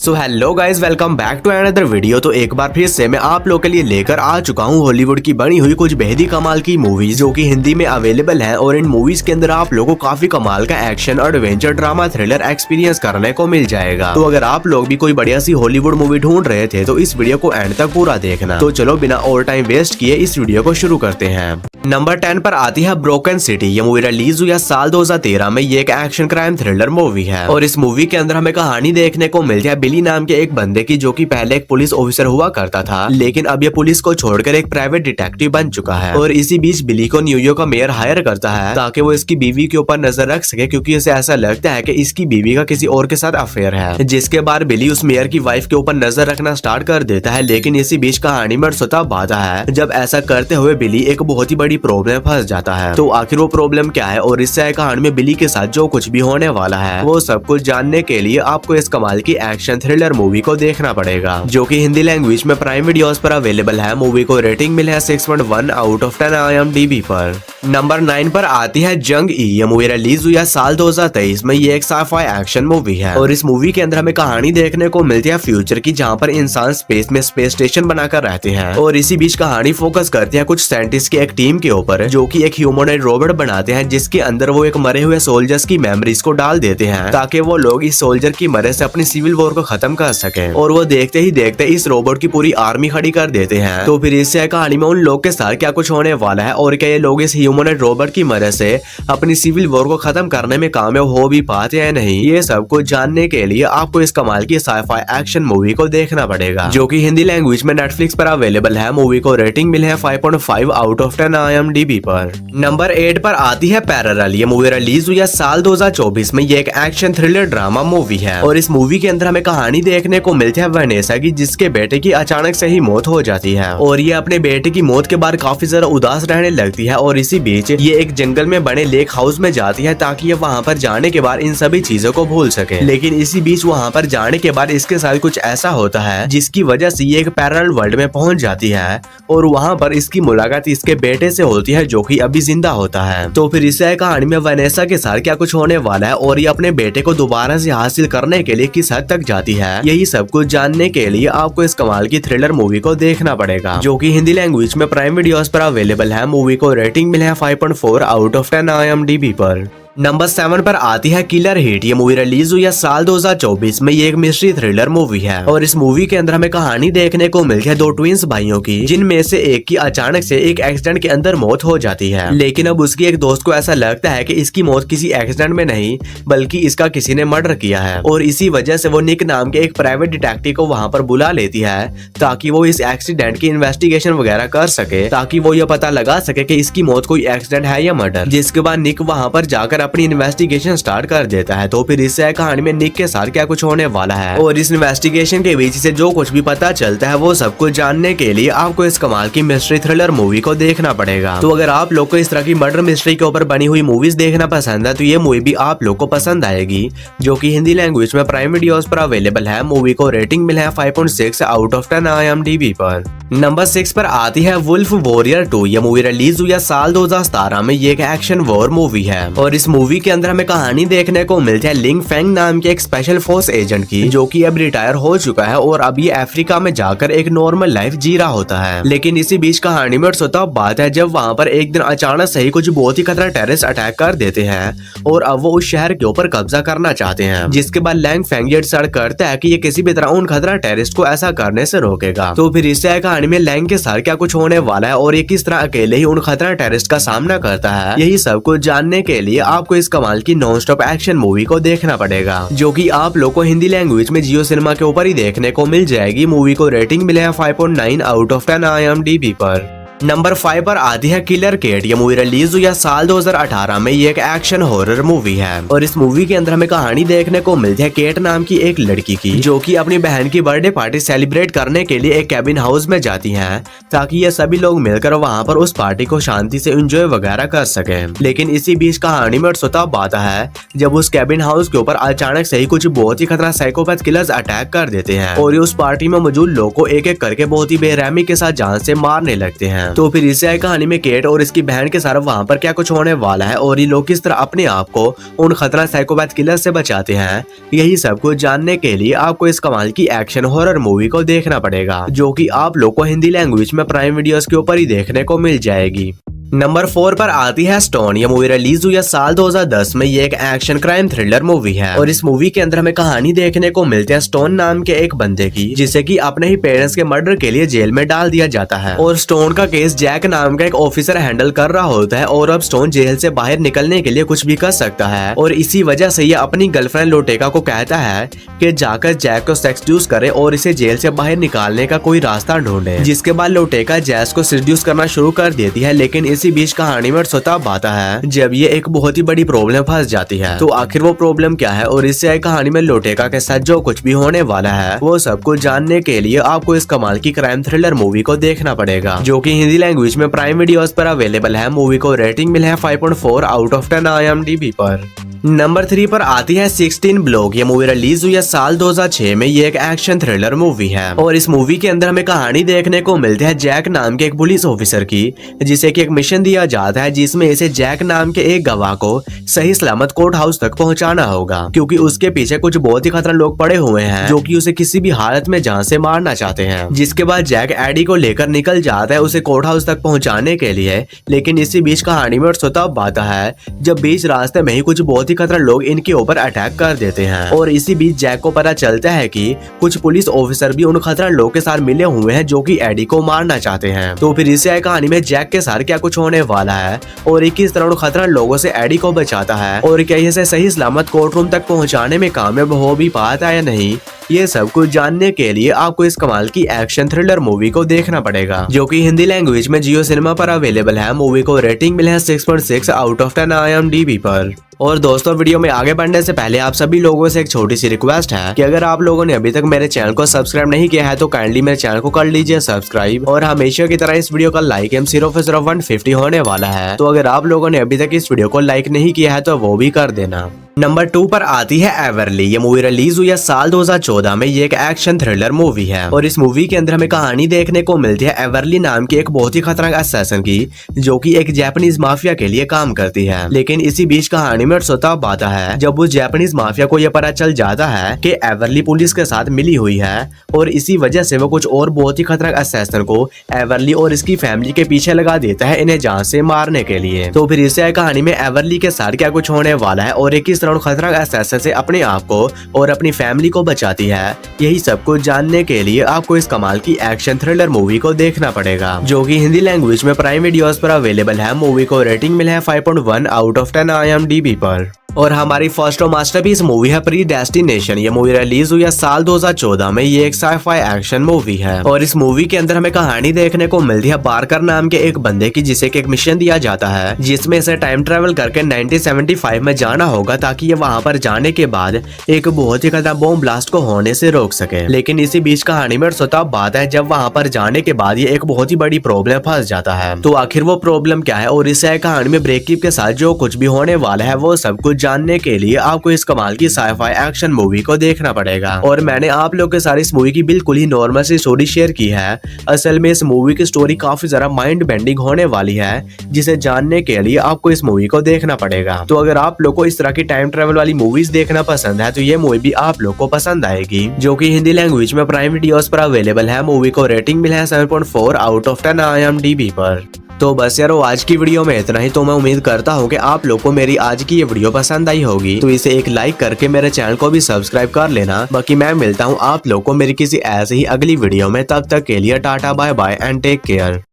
So hello guys, welcome back to another video. तो एक बार फिर से मैं आप लोग के लिए लेकर आ चुका हूँ हॉलीवुड की बनी हुई कुछ बेहद ही कमाल की मूवीज जो कि हिंदी में अवेलेबल है। और इन मूवीज के अंदर आप लोगों को काफी कमाल का action, adventure, drama, thriller experience करने को मिल जाएगा। तो अगर आप लोग भी कोई बढ़िया सी हॉलीवुड मूवी ढूंढ रहे थे तो इस वीडियो को एंड तक पूरा देखना। तो चलो बिना और टाइम वेस्ट किए इस वीडियो को शुरू करते हैं। नंबर 10 पर आती है ब्रोकन सिटी। ये मूवी रिलीज हुई साल 2013 में। ये एक एक्शन क्राइम थ्रिलर मूवी है और इस मूवी के अंदर हमें कहानी देखने को मिलती है बिली नाम के एक बंदे की, जो कि पहले एक पुलिस ऑफिसर हुआ करता था, लेकिन अब ये पुलिस को छोड़कर एक प्राइवेट डिटेक्टिव बन चुका है। और इसी बीच बिली को न्यूयॉर्क का मेयर हायर करता है ताकि वो इसकी बीवी के ऊपर नजर रख सके, क्योंकि इसे ऐसा लगता है कि इसकी बीवी का किसी और के साथ अफेयर है। जिसके बाद बिली उस मेयर की वाइफ के ऊपर नजर रखना स्टार्ट कर देता है। लेकिन इसी बीच कहानी में स्वतः आता है जब ऐसा करते हुए बिली एक बहुत ही बड़ी प्रॉब्लम फंस जाता है। तो आखिर वो प्रॉब्लम क्या है और इससे कहानी में बिली के साथ जो कुछ भी होने वाला है वो सब कुछ जानने के लिए आपको इस कमाल की एक्शन थ्रिलर मूवी को देखना पड़ेगा, जो कि हिंदी लैंग्वेज में प्राइम वीडियोस पर अवेलेबल है। मूवी को रेटिंग मिला है 6.1 आउट ऑफ 10 IMDb पर। नंबर 9 पर आती है जंग ई। ये मूवी रिलीज हुई है साल 2023 में। ये एक साइफाई एक्शन मूवी है और इस मूवी के अंदर हमें कहानी देखने को मिलती है फ्यूचर की, जहाँ पर इंसान स्पेस में स्पेस स्टेशन बनाकर रहते हैं। और इसी बीच कहानी फोकस करती है कुछ साइंटिस्ट की एक टीम के ऊपर, जो कि एक ह्यूमनॉइड रोबोट बनाते हैं, जिसके अंदर वो एक मरे हुए सोल्जर्स की मेमोरीज को डाल देते हैं ताकि वो लोग इस सोल्जर की मदद से अपनी सिविल वॉर को खत्म कर सके। और वो देखते ही देखते इस रोबोट की पूरी आर्मी खड़ी कर देते हैं। तो फिर इससे कहानी में उन लोग के साथ क्या कुछ होने वाला है और क्या ये लोग इस ह्यूमनॉइड रोबोट की मदद से अपनी सिविल वॉर को खत्म करने में कामयाब हो भी पाते हैं नहीं, ये सब कुछ जानने के लिए आपको इस कमाल की साइफाई एक्शन मूवी को देखना पड़ेगा, जो कि हिंदी लैंग्वेज में नेटफ्लिक्स पर अवेलेबल है। मूवी को रेटिंग मिले है 5.5 आउट ऑफ 10 IMDb पर। नंबर 8 पर आती है पैरेलल। ये मूवी रिलीज हुई है साल 2024 में। ये एक एक्शन थ्रिलर ड्रामा मूवी है और इस मूवी के अंदर हमें कहानी देखने को मिलती है वैनेसा की, जिसके बेटे की अचानक से ही मौत हो जाती है और ये अपने बेटे की मौत के बाद काफी ज्यादा उदास रहने लगती है। और इसी बीच ये एक जंगल में बने लेक हाउस में जाती है ताकि ये वहाँ पर जाने के बाद इन सभी चीजों को भूल सके। लेकिन इसी बीच वहाँ पर जाने के बाद इसके साथ कुछ ऐसा होता है जिसकी वजह से ये एक पैरेलल वर्ल्ड में पहुंच जाती है और वहाँ पर इसकी मुलाकात इसके बेटे से होती है, जो कि अभी जिंदा होता है। तो फिर इस कहानी में वैनेसा के साथ क्या कुछ होने वाला है और ये अपने बेटे को दोबारा से हासिल करने के लिए किस हद तक जाती है, यही सब कुछ जानने के लिए आपको इस कमाल की थ्रिलर मूवी को देखना पड़ेगा, जो कि हिंदी लैंग्वेज में प्राइम वीडियोस पर अवेलेबल है। मूवी को रेटिंग मिले है 5.4 आउट ऑफ 10 IMDb पर। नंबर 7 पर आती है किलर हिट। ये मूवी रिलीज हुई है साल 2024 में। ये एक मिस्ट्री थ्रिलर मूवी है और इस मूवी के अंदर हमें कहानी देखने को मिलती है दो ट्विंस भाइयों की, जिनमें से एक की अचानक से एक एक्सीडेंट के अंदर मौत हो जाती है। लेकिन अब उसकी एक दोस्त को ऐसा लगता है कि इसकी मौत किसी एक्सीडेंट में नहीं बल्कि इसका किसी ने मर्डर किया है। और इसी वजह से वो निक नाम के एक प्राइवेट डिटेक्टिव को वहाँ पर बुला लेती है ताकि वो इस एक्सीडेंट की इन्वेस्टिगेशन वगैरह कर सके, ताकि वो ये पता लगा सके कि इसकी मौत कोई एक्सीडेंट है या मर्डर। जिसके बाद निक वहाँ पर जाकर अपनी इन्वेस्टिगेशन स्टार्ट कर देता है। तो फिर इस कहानी में निक के साथ क्या कुछ होने वाला है और इस इन्वेस्टिगेशन के बीच से जो कुछ भी पता चलता है वो सब कुछ जानने के लिए आपको इस कमाल की मिस्ट्री थ्रिलर मूवी को देखना पड़ेगा। तो अगर आप लोग को इस तरह की मर्डर मिस्ट्री के ऊपर बनी हुई मूवीज देखना पसंद है तो ये मूवी भी आप लोग को पसंद आएगी, जो कि हिंदी लैंग्वेज में प्राइम वीडियोस पर अवेलेबल है। मूवी को रेटिंग मिला है 5.6 आउट ऑफ 10 IMDb पर। नंबर 6 पर आती है वुल्फ वॉरियर 2। ये मूवी रिलीज हुई है साल 2017 में। ये एक एक्शन वॉर मूवी है और इस मूवी के अंदर हमें कहानी देखने को मिलती है लिंग फेंग नाम के एक स्पेशल फोर्स एजेंट की, जो कि अब रिटायर हो चुका है और अब ये अफ्रीका में जाकर एक नॉर्मल लाइफ जी रहा होता है। लेकिन इसी बीच कहानी में स्वतः बात है जब वहाँ पर एक दिन अचानक से ही कुछ बहुत ही खतरा टेररिस्ट अटैक कर देते हैं और अब वो उस शहर के ऊपर कब्जा करना चाहते हैं। जिसके बाद लिंग फेंग ये डिसाइड करता है कि ये किसी भी तरह उन खतरा टेररिस्ट को ऐसा करने से रोकेगा। तो फिर इससे कहानी में लिंग के साथ क्या कुछ होने वाला है और ये किस तरह अकेले ही उन खतरा टेररिस्ट का सामना करता है, यही सब कुछ जानने के लिए आपको इस कमाल की नॉन स्टॉप एक्शन मूवी को देखना पड़ेगा, जो कि आप लोग को हिंदी लैंग्वेज में जियो सिनेमा के ऊपर ही देखने को मिल जाएगी। मूवी को रेटिंग मिले है 5.9 आउट ऑफ 10 IMDb पर। नंबर 5 पर आती है किलर केट। ये मूवी रिलीज हुई है साल 2018 में। ये एक एक्शन हॉरर मूवी है और इस मूवी के अंदर हमें कहानी देखने को मिलती है केट नाम की एक लड़की की, जो कि अपनी बहन की बर्थडे पार्टी सेलिब्रेट करने के लिए एक कैबिन हाउस में जाती हैं ताकि ये सभी लोग मिलकर वहां पर उस पार्टी को शांति से एंजॉय वगैरह कर सके। लेकिन इसी बीच कहानी में स्वतः आता है जब उस कैबिन हाउस के ऊपर अचानक से ही कुछ बहुत ही खतरनाक साइकोपैथ किलर्स अटैक कर देते हैं और ये उस पार्टी में मौजूद लोगों को एक एक करके बहुत ही बेरहमी के साथ जान से मारने लगते हैं। हैं। तो फिर इससे आई कहानी में केट और इसकी बहन के साथ वहाँ पर क्या कुछ होने वाला है और ये लोग किस तरह अपने आप को उन खतरनाक साइकोपैथ किलर से बचाते हैं, यही सब कुछ जानने के लिए आपको इस कमाल की एक्शन हॉरर मूवी को देखना पड़ेगा, जो कि आप लोग को हिंदी लैंग्वेज में प्राइम वीडियोस के ऊपर ही देखने को मिल जाएगी। नंबर 4 पर आती है स्टोन। ये मूवी रिलीज हुई है साल 2010 में। ये एक एक्शन क्राइम थ्रिलर मूवी है और इस मूवी के अंदर हमें कहानी देखने को मिलती है स्टोन नाम के एक बंदे की, जिसे कि अपने ही पेरेंट्स के मर्डर के लिए जेल में डाल दिया जाता है और स्टोन का केस जैक नाम का एक ऑफिसर हैंडल कर रहा होता है और अब स्टोन जेल से बाहर निकलने के लिए कुछ भी कर सकता है और इसी वजह से ये अपनी गर्लफ्रेंड लोटेका को कहता है कि जाकर जैक को सेक्सड्यूस करे और इसे जेल से बाहर निकालने का कोई रास्ता ढूंढे। जिसके बाद लोटेका जैक को सेड्यूस करना शुरू कर देती है, लेकिन इसी बीच कहानी में तब आता है जब ये एक बहुत ही बड़ी प्रॉब्लम फंस जाती है। तो आखिर वो प्रॉब्लम क्या है और इससे आई कहानी में लोटेका के साथ जो कुछ भी होने वाला है वो सब कुछ जानने के लिए आपको इस कमाल की क्राइम थ्रिलर मूवी को देखना पड़ेगा, जो कि हिंदी लैंग्वेज में प्राइम वीडियोस पर अवेलेबल है। मूवी को रेटिंग मिला है 5.4 आउट ऑफ 10 IMDb पर। नंबर 3 पर आती है 16 ब्लॉक। ये मूवी रिलीज हुई है साल 2006 में। ये एक एक्शन थ्रिलर मूवी है और इस मूवी के अंदर हमें कहानी देखने को मिलती है जैक नाम के एक पुलिस ऑफिसर की, जिसे कि एक मिशन दिया जाता है जिसमें इसे जैक नाम के एक गवाह को सही सलामत कोर्ट हाउस तक पहुंचाना होगा, क्योंकि उसके पीछे कुछ बहुत ही खतरनाक लोग पड़े हुए हैं जो कि उसे किसी भी हालत में जान से मारना चाहते हैं। जिसके बाद जैक एडी को लेकर निकल जाता है उसे कोर्ट हाउस तक पहुंचाने के लिए, लेकिन इसी बीच कहानी में तब आता है जब बीच रास्ते में ही कुछ बहुत ही खतरनाक लोग इनके ऊपर अटैक कर देते हैं और इसी बीच जैक को पता चलता है कि कुछ पुलिस ऑफिसर भी उन खतरनाक लोगों के साथ मिले हुए हैं जो कि एडी को मारना चाहते हैं। तो फिर इससे आई कहानी में जैक के साथ क्या कुछ होने वाला है और ये किस तरह उन खतरनाक लोगों से एडी को बचाता है और क्या इसे सही सलामत कोर्ट रूम तक पहुंचाने में कामयाब हो भी पाता है या नहीं, ये सब कुछ जानने के लिए आपको इस कमाल की एक्शन थ्रिलर मूवी को देखना पड़ेगा, जो कि हिंदी लैंग्वेज में जियो सिनेमा पर अवेलेबल है। मूवी को रेटिंग मिला है 6.6 आउट ऑफ 10 IMDb पर। और दोस्तों, वीडियो में आगे बढ़ने से पहले आप सभी लोगों से एक छोटी सी रिक्वेस्ट है कि अगर आप लोगों ने अभी तक मेरे चैनल को सब्सक्राइब नहीं किया है तो काइंडली मेरे चैनल को कर लीजिए सब्सक्राइब, और हमेशा की तरह इस वीडियो का लाइक एम 150 होने वाला है। तो अगर आप लोगों ने अभी तक इस वीडियो को लाइक नहीं किया है तो वो भी कर देना। नंबर 2 पर आती है एवरली। ये मूवी रिलीज हुई है साल 2014 में। ये एक एक्शन थ्रिलर मूवी है और इस मूवी के अंदर हमें कहानी देखने को मिलती है एवरली नाम की एक बहुत ही खतरनाक असैसिन की, जो कि एक जापानीज माफिया के लिए काम करती है। लेकिन इसी बीच कहानी में तब आता है जब उस जापानीज माफिया को यह पता चल जाता है कि एवरली पुलिस के साथ मिली हुई है और इसी वजह से वो कुछ और बहुत ही खतरनाक असैसिन को एवरली और इसकी फैमिली के पीछे लगा देता है इन्हें जान से मारने के लिए। तो फिर इससे कहानी में एवरली के साथ क्या कुछ होने वाला है और एक खतरनाक असैसिन से अपने आप को और अपनी फैमिली को बचाती है, यही सब कुछ जानने के लिए आपको इस कमाल की एक्शन थ्रिलर मूवी को देखना पड़ेगा, जो कि हिंदी लैंग्वेज में प्राइम वीडियोस पर अवेलेबल है। मूवी को रेटिंग मिला है 5.1 आउट ऑफ 10 IMDb पर। और हमारी फर्स्ट मास्टरपीस मूवी है प्रीडेस्टिनेशन। ये मूवी रिलीज हुई है साल 2014 में। ये एक साइफाई एक्शन मूवी है और इस मूवी के अंदर हमें कहानी देखने को मिलती है बारकर नाम के एक बंदे की, जिसे एक मिशन दिया जाता है जिसमें इसे टाइम ट्रेवल करके 1975 में जाना होगा ताकि ये वहां पर जाने के बाद एक बहुत ही खतरनाक बॉम्ब ब्लास्ट को होने से रोक सके। लेकिन इसी बीच कहानी में तब बात है जब वहां पर जाने के बाद ये एक बहुत ही बड़ी प्रॉब्लम फंस जाता है। तो आखिर वो प्रॉब्लम क्या है और इससे कहानी में ब्रेककीप के साथ जो कुछ भी होने वाला है वो सब कुछ जानने के लिए आपको इस कमाल की साइफाई एक्शन मूवी को देखना पड़ेगा। और मैंने आप लोग के साथ इस मूवी की बिल्कुल ही नॉर्मल सी स्टोरी शेयर की है। असल में इस मूवी की स्टोरी काफी ज्यादा माइंड बेंडिंग होने वाली है, जिसे जानने के लिए आपको इस मूवी को देखना पड़ेगा। तो अगर आप लोग को इस तरह की टाइम ट्रेवल वाली मूवीज देखना पसंद है तो ये मूवी भी आप लोग को पसंद आएगी, जो कि हिंदी लैंग्वेज में प्राइम वीडियोस पर अवेलेबल है। मूवी को रेटिंग मिला है 7.4 आउट ऑफ 10 IMDb पर। तो बस यारो, आज की वीडियो में इतना ही। तो मैं उम्मीद करता हूँ कि आप लोग को मेरी आज की ये वीडियो पसंद आई होगी, तो इसे एक लाइक करके मेरे चैनल को भी सब्सक्राइब कर लेना। बाकी मैं मिलता हूँ आप लोग को मेरी किसी ऐसे ही अगली वीडियो में। तब तक के लिए tata bye bye and take care.